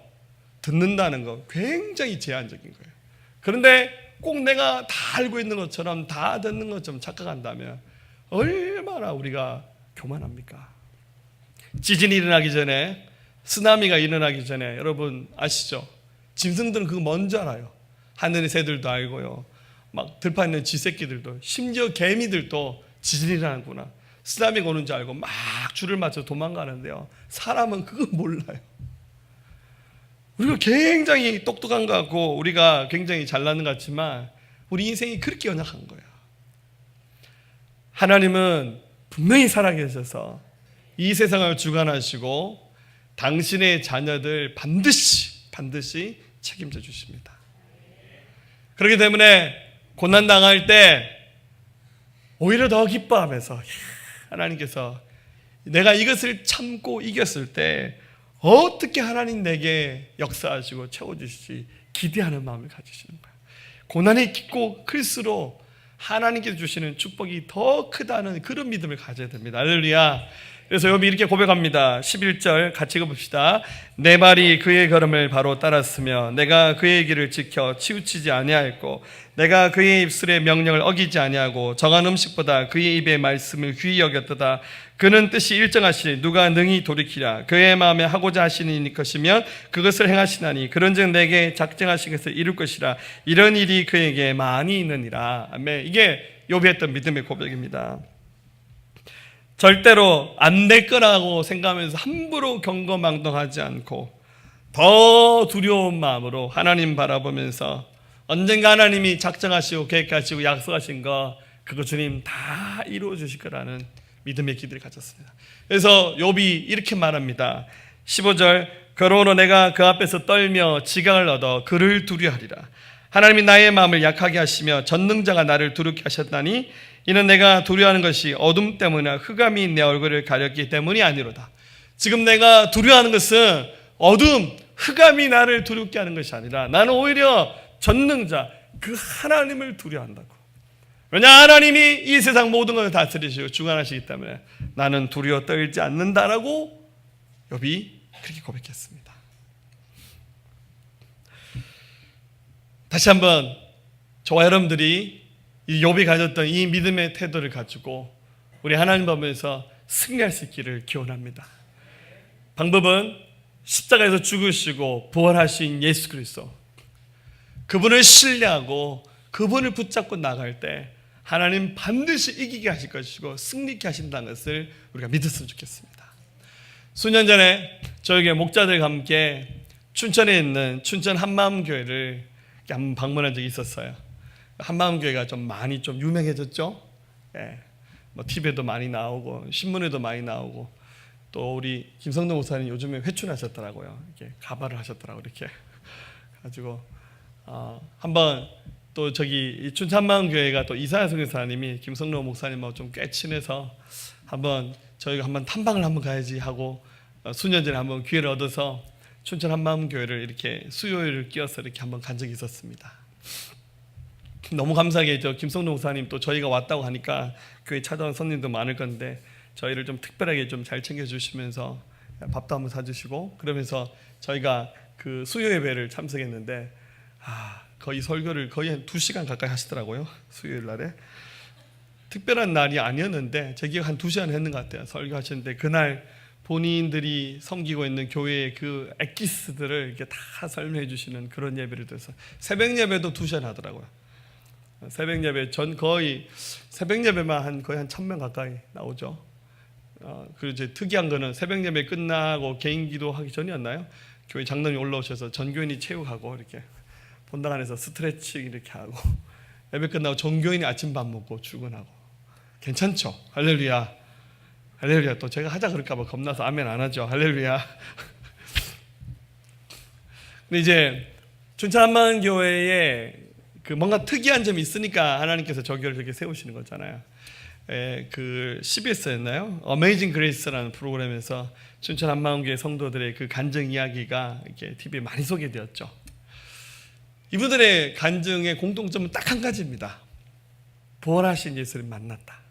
듣는다는 거 굉장히 제한적인 거예요. 그런데 꼭 내가 다 알고 있는 것처럼 다 듣는 것처럼 착각한다면 얼마나 우리가 교만합니까? 지진이 일어나기 전에, 쓰나미가 일어나기 전에 여러분 아시죠? 짐승들은 그거 먼저 알아요. 하늘의 새들도 알고요, 막 들판에 있는 쥐새끼들도, 심지어 개미들도 지진이 일어나구나, 쓰나미가 오는 줄 알고 막 줄을 맞춰 도망가는데요, 사람은 그거 몰라요. 우리가 굉장히 똑똑한 것 같고 우리가 굉장히 잘나는 것 같지만 우리 인생이 그렇게 연약한 거예요. 하나님은 분명히 살아계셔서 이 세상을 주관하시고 당신의 자녀들 반드시 책임져 주십니다. 그렇기 때문에 고난당할 때 오히려 더 기뻐하면서 하나님께서 내가 이것을 참고 이겼을 때 어떻게 하나님 내게 역사하시고 채워주실지 기대하는 마음을 가지시는 거예요. 고난이 깊고 클수록 하나님께서 주시는 축복이 더 크다는 그런 믿음을 가져야 됩니다. 할렐루야. 그래서 욥이 이렇게 고백합니다. 11절 같이 읽어봅시다. 내 발이 그의 걸음을 바로 따랐으며 내가 그의 길을 지켜 치우치지 아니하였고 내가 그의 입술의 명령을 어기지 아니하고 정한 음식보다 그의 입의 말씀을 귀히 여겼도다. 그는 뜻이 일정하시니 누가 능히 돌이키랴. 그의 마음에 하고자 하시니 것이면 그것을 행하시나니 그런즉 내게 작정하신 것을 이룰 것이라. 이런 일이 그에게 많이 있느니라. 아멘. 이게 욥이 했던 믿음의 고백입니다. 절대로 안 될 거라고 생각하면서 함부로 경거망동하지 않고 더 두려운 마음으로 하나님 바라보면서 언젠가 하나님이 작정하시고 계획하시고 약속하신 거 그거 주님 다 이루어 주실 거라는 믿음의 기대를 가졌습니다. 그래서 욥이 이렇게 말합니다. 15절 그러므로 내가 그 앞에서 떨며 지강을 얻어 그를 두려워하리라. 하나님이 나의 마음을 약하게 하시며 전능자가 나를 두렵게 하셨다니 이는 내가 두려워하는 것이 어둠 때문이나 흑암이 내 얼굴을 가렸기 때문이 아니로다. 지금 내가 두려워하는 것은 어둠, 흑암이 나를 두렵게 하는 것이 아니라 나는 오히려 전능자, 그 하나님을 두려워한다고. 왜냐 하나님이 이 세상 모든 것을 다스리시고 주관하시기 때문에 나는 두려워 떨지 않는다라고 욥이 그렇게 고백했습니다. 다시 한번 저와 여러분들이 이 욥이 가졌던 이 믿음의 태도를 가지고 우리 하나님 보면서 승리할 수 있기를 기원합니다. 방법은 십자가에서 죽으시고 부활하신 예수 그리스도, 그분을 신뢰하고 그분을 붙잡고 나갈 때 하나님 반드시 이기게 하실 것이고 승리케 하신다는 것을 우리가 믿었으면 좋겠습니다. 수년 전에 저에게 목자들과 함께 춘천에 있는 춘천 한마음교회를 한번 방문한 적이 있었어요. 한마음교회가 좀 많이 좀 유명해졌죠. 예, 뭐 TV에도 많이 나오고 신문에도 많이 나오고 또 우리 김성동 목사님 요즘에 회춘하셨더라고요. 이렇게 가발을 하셨더라고요. 이렇게 가지고 한번 또 저기 춘천 한마음교회가 또 이사야 선교사님이 김성동 목사님하고 좀 꽤 친해서 한번 저희가 한번 탐방을 한번 가야지 하고 수년 전에 한번 기회를 얻어서 춘천 한마음교회를 이렇게 수요일을 끼워서 이렇게 한번 간 적이 있었습니다. 너무 감사하게 저 김성동 목사님 또 저희가 왔다고 하니까 교회 찾아온 손님도 많을 건데 저희를 좀 특별하게 좀 잘 챙겨주시면서 밥도 한번 사주시고 그러면서 저희가 그 수요 예배를 참석했는데 거의 설교를 거의 한 2시간 가까이 하시더라고요. 수요일 날에 특별한 날이 아니었는데 제 기억 한 2시간 했는 것 같아요. 설교하시는데 그날 본인들이 섬기고 있는 교회의 그 엑기스들을 이렇게 다 설명해 주시는 그런 예배를 들어서 새벽 예배도 2시간 하더라고요. 새벽 예배 전 거의 새벽 예배만 거의 한 1,000명 가까이 나오죠. 그리고 이제 특이한 거는 새벽 예배 끝나고 개인 기도하기 전이었나요? 교회 장로님이 올라오셔서 전교인이 체육하고 이렇게 본당 안에서 스트레칭 이렇게 하고 예배 끝나고 전교인이 아침밥 먹고 출근하고 괜찮죠? 할렐루야. 할렐루야. 또 제가 하자 그럴까 봐 겁나서 아멘 안 하죠. 할렐루야. 근데 이제 춘천 한마음교회에 그 뭔가 특이한 점이 있으니까 하나님께서 저 교회를 이렇게 세우시는 거잖아요. 그 CBS였나요? 어메이징 그레이스라는 프로그램에서 춘천 한마음교회 성도들의 그 간증 이야기가 이렇게 TV에 많이 소개되었죠. 이분들의 간증의 공통점은 딱 한 가지입니다. 부활하신 예수를 만났다.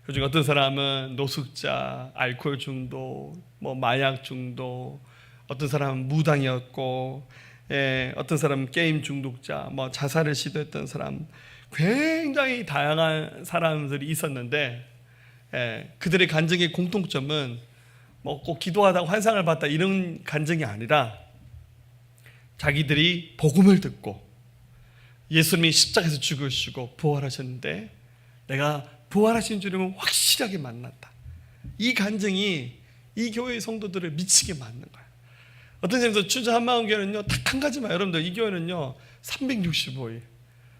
그중에 어떤 사람은 노숙자, 알코올 중독, 뭐 마약 중독, 어떤 사람은 무당이었고, 어떤 사람은 게임 중독자, 뭐 자살을 시도했던 사람, 굉장히 다양한 사람들이 있었는데, 그들의 간증의 공통점은 뭐 꼭 기도하다가 환상을 봤다 이런 간증이 아니라 자기들이 복음을 듣고 예수님이 십자가에서 죽으시고 부활하셨는데 내가 부활하신 주님을 확실하게 만났다. 이 간증이 이 교회의 성도들을 미치게 만든 거예요. 어떤 점에서 춘천 한마음교회는요 딱 한 가지만, 여러분들 이 교회는요 365일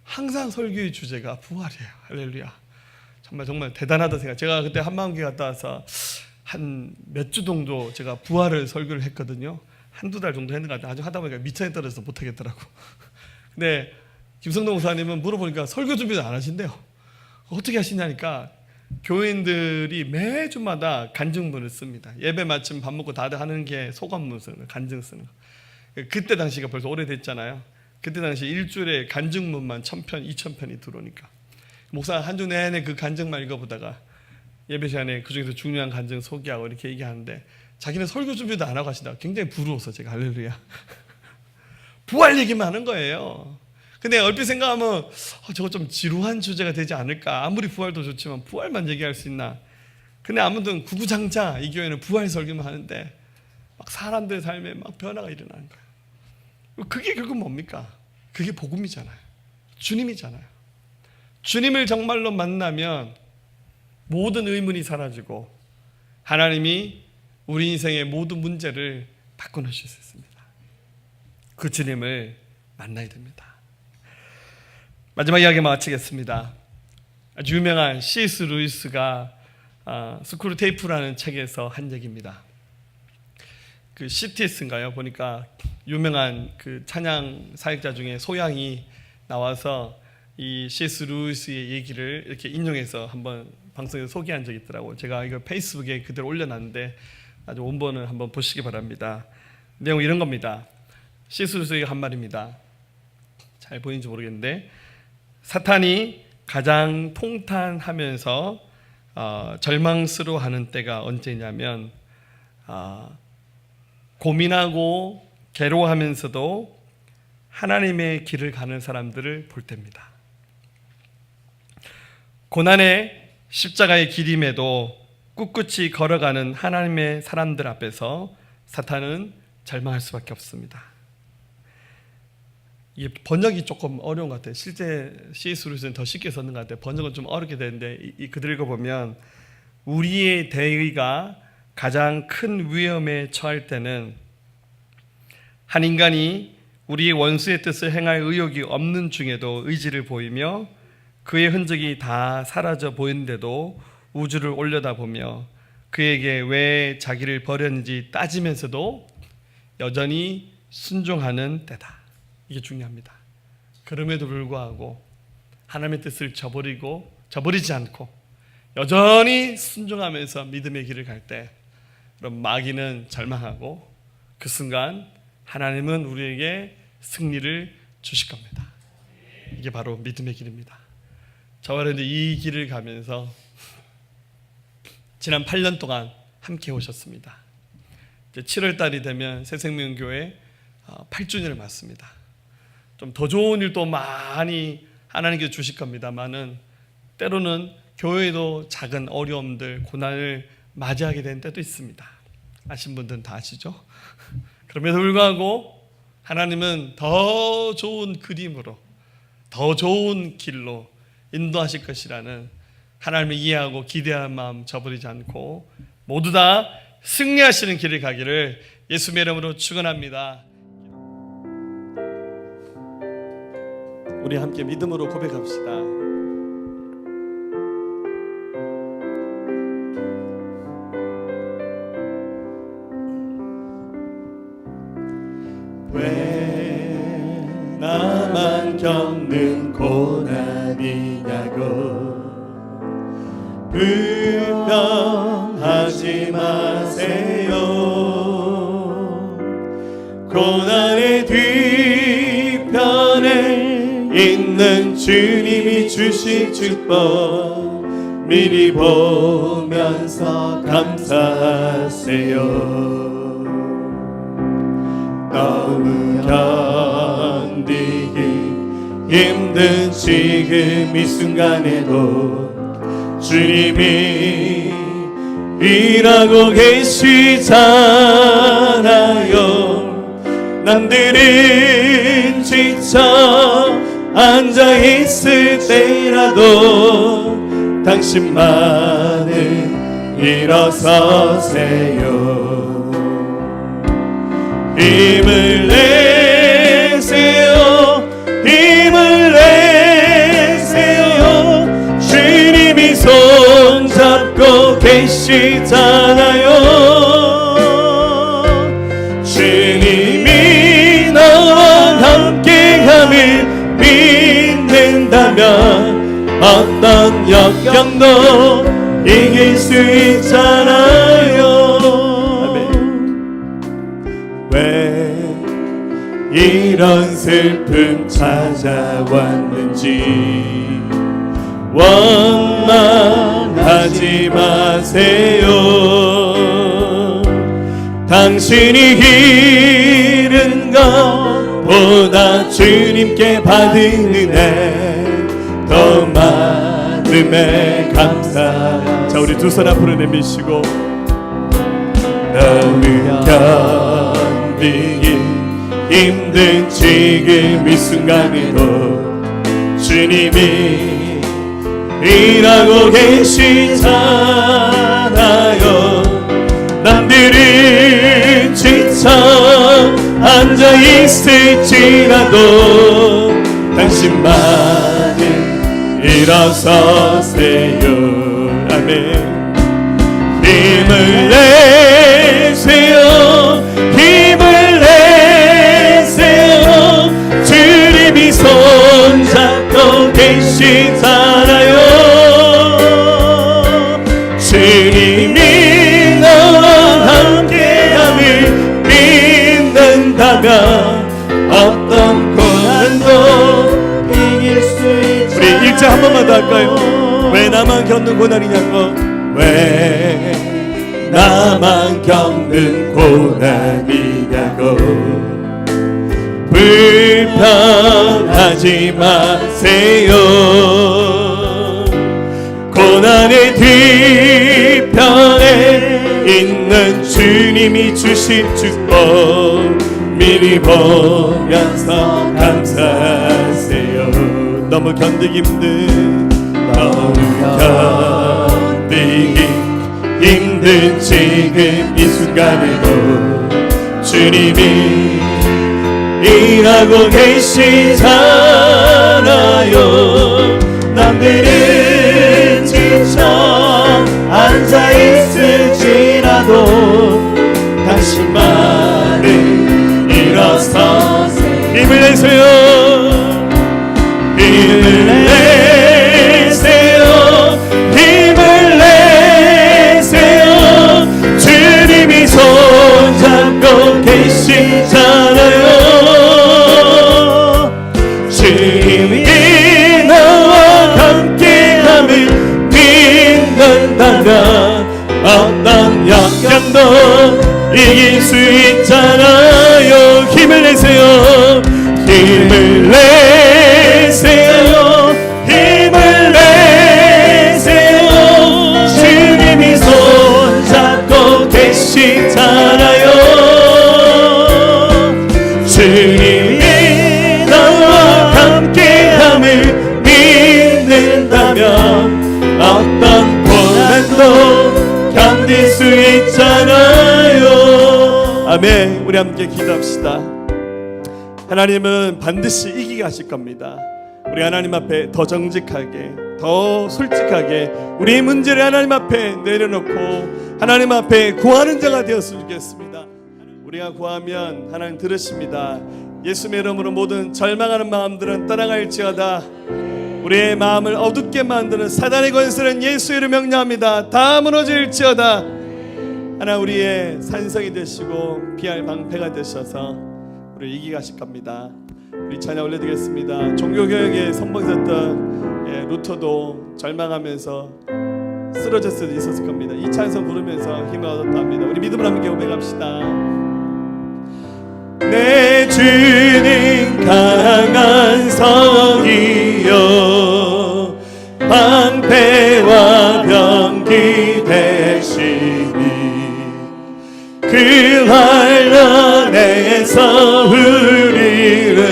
항상 설교의 주제가 부활이에요. 할렐루야. 정말 대단하다 생각. 제가 그때 한마음교회 갔다 와서 한 몇 주 정도 제가 부활을 설교를 했거든요. 한두 달 정도 했는 것 같아요. 아주 하다 보니까 미천에 떨어져서 못하겠더라고. 근데 김성동 목사님은 물어보니까 설교 준비도 안 하신대요. 어떻게 하시냐니까 교인들이 매주마다 간증문을 씁니다. 예배 마침 밥 먹고 다들 하는 게 소감문 쓰는 거, 간증 쓰는 거. 그때 당시가 벌써 오래됐잖아요. 그때 당시 일주일에 간증문만 1000편, 2000편이 들어오니까 목사가 한 주 내내 그 간증만 읽어보다가 예배 시간에 그중에서 중요한 간증 소개하고 이렇게 얘기하는데 자기는 설교 준비도 안 하고 하시다가 굉장히 부러워서 제가 할렐루야 부활 얘기만 하는 거예요. 근데 얼핏 생각하면 저거 좀 지루한 주제가 되지 않을까. 아무리 부활도 좋지만 부활만 얘기할 수 있나. 근데 아무튼 구구장자 이 교회는 부활 설교만 하는데 막 사람들 삶에 막 변화가 일어나는 거예요. 그게 결국 뭡니까? 그게 복음이잖아요. 주님이잖아요. 주님을 정말로 만나면 모든 의문이 사라지고 하나님이 우리 인생의 모든 문제를 바꿔놓으실 수 있습니다. 그 주님을 만나야 됩니다. 마지막 이야기 마치겠습니다. 아주 유명한 C.S. 루이스가 스크루 테이프라는 책에서 한 얘기입니다. 그 CTS인가요? 보니까 유명한 그 찬양 사역자 중에 소양이 나와서 이 C.S. 루이스의 얘기를 이렇게 인용해서 한번 방송에서 소개한 적이 있더라고요. 제가 이거 페이스북에 그대로 올려놨는데 아주 원본을 한번 보시기 바랍니다. 내용은 이런 겁니다. C.S. 루이스가 한 말입니다. 잘 보이는지 모르겠는데 사탄이 가장 통탄하면서 절망스러워하는 때가 언제냐면 고민하고 괴로워하면서도 하나님의 길을 가는 사람들을 볼 때입니다. 고난의 십자가의 길임에도 꿋꿋이 걸어가는 하나님의 사람들 앞에서 사탄은 절망할 수밖에 없습니다. 이게 번역이 조금 어려운 것 같아요. 실제 C.S. 루이스는 더 쉽게 썼는 것 같아요. 번역은 좀 어렵게 되는데 그들 읽어보면 우리의 대의가 가장 큰 위험에 처할 때는 한 인간이 우리의 원수의 뜻을 행할 의욕이 없는 중에도 의지를 보이며 그의 흔적이 다 사라져 보이는데도 우주를 올려다보며 그에게 왜 자기를 버렸는지 따지면서도 여전히 순종하는 때다. 이게 중요합니다. 그럼에도 불구하고 하나님의 뜻을 저버리지 않고 여전히 순종하면서 믿음의 길을 갈 때 그럼 마귀는 절망하고 그 순간 하나님은 우리에게 승리를 주실 겁니다. 이게 바로 믿음의 길입니다. 저와 여러분들 이 길을 가면서 지난 8년 동안 함께 오셨습니다. 이제 7월 달이 되면 새생명교회 8주년을 맞습니다. 좀 더 좋은 일도 많이 하나님께서 주실 겁니다만은 때로는 교회도 작은 어려움들, 고난을 맞이하게 되는 때도 있습니다. 아신 분들은 다 아시죠? 그럼에도 불구하고 하나님은 더 좋은 그림으로, 더 좋은 길로 인도하실 것이라는 하나님을 이해하고 기대하는 마음 저버리지 않고 모두 다 승리하시는 길을 가기를 예수님의 이름으로 축원합니다. 우리 함께 믿음으로 고백합시다. 왜 나만 겪는 고난이냐고 불평하지 마세요. 고난의 뒤편에 있는 주님이 주신 축복 미리 보면서 감사하세요. 너무 견디기 힘든 지금 이 순간에도 주님이 일하고 계시잖아요. 남들은 지쳐 앉아있을 때라도 당신만은 일어서세요. 힘을 내세요. 힘을 내세요. 주님이 손잡고 계시잖아요. 주님이 나와 함께함을 믿는다면 어떤 역경도 이길 수 있잖아요. 왜 이런 슬픔 찾아왔는지 원망하지 마세요. 당신이 잃은 것보다 주님께 받은 은혜 더 많음에 감사. 자, 우리 두 손 앞으로 내미시고 너를 견디기 힘든 지금 이 순간에도 주님이 일하고 계시잖아요. 남들은 지쳐 앉아있을지라도 당신만은 일어서세요. 아멘. 힘을 내세요. 힘을 내세요. 주님이 손잡고 계시잖아요. 주님이 너와 함께함을 믿는다면 어떤 고난도 이길 수 있잖아요. 우리 일자 한 번만 더 할까요? 왜 나만 겪는 고난이냐고. 왜 나만 겪는 고난이냐고. 불평하지 마세요. 고난의 뒤편에 있는 주님이 주신 축복 미리 보면서 감사하세요. 너무 견디기 힘든, 너무 견디기 힘든 지금 이 순간에도 주님이 일하고 계시잖아요. 남들은 지쳐 앉아있을지라도 당신만은 일어서세요. 힘을 내세요. 힘을 내세요. 힘을 내세요. 주님이 손잡고 계시잖아요. 주님이 나와 함께함을 믿는다면 어떤 역경도 이길 수 있잖아요. 힘을 내세요. 힘을 내세요. 힘을 내세요. 주님이 손잡고 계시잖아요. 주님이 나와 함께함을 믿는다면 어떤 고난도 견딜 수 있잖아요. 아멘. 우리 함께 기도합시다. 하나님은 반드시 이기게 하실 겁니다. 우리 하나님 앞에 더 정직하게, 더 솔직하게 우리의 문제를 하나님 앞에 내려놓고 하나님 앞에 구하는 자가 되었으면 좋겠습니다. 우리가 구하면 하나님 들으십니다. 예수의 이름으로 모든 절망하는 마음들은 떠나갈지어다. 우리의 마음을 어둡게 만드는 사단의 권세는 예수의 이름으로 명령합니다. 다 무너질지어다. 하나 우리의 산성이 되시고 피할 방패가 되셔서 우리 이기게 하실 겁니다. 우리 찬양 올려드리겠습니다. 종교개혁에 선봉했던 루터도 절망하면서 쓰러질 수도 있었을 겁니다. 이 찬송 부르면서 힘을 얻었다 합니다. 우리 믿음을 함께 고백합시다. 내 주님 강한 성이여 방패와 병기 되시니 그 환란에서 우리를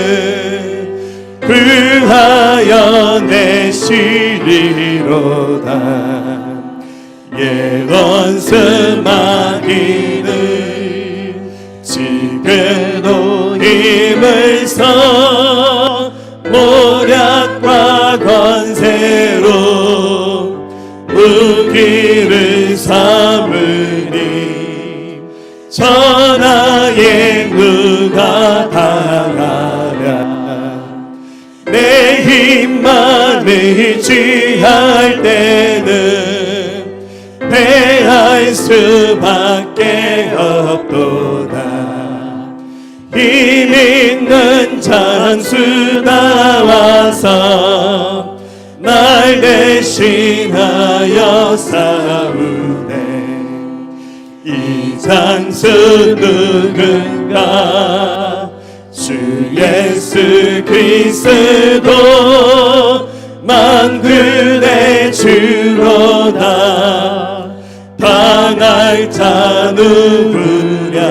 구하여 내시리로다. 예언스 마귀는 지금도 힘을 써 모략과 권세로 무기를 삼으니 천하에 누가 당하랴. 내 힘만 의지할 때는 패할 수밖에 없도다. 힘 있는 장수 나와서 날 대신하여 싸우네. 이 장수 누군가? 주 예수 그리스도 만군의 주로다. 당할 자 누구랴?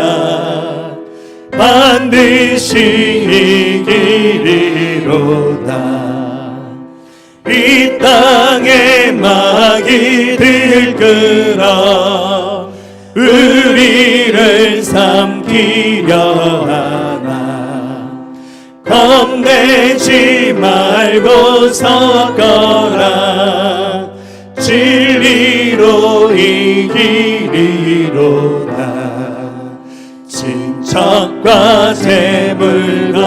반드시 이기리로다. 이 땅에 막이 들끓어 우리를 삼키려 하나. 겁내지 말고 서거라. 진리로 이기리로다. 친척과 재물과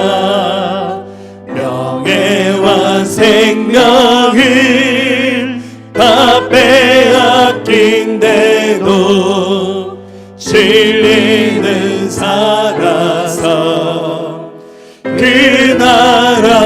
명예와 생명을 다 빼앗긴데도 진리는 살아서 그 나라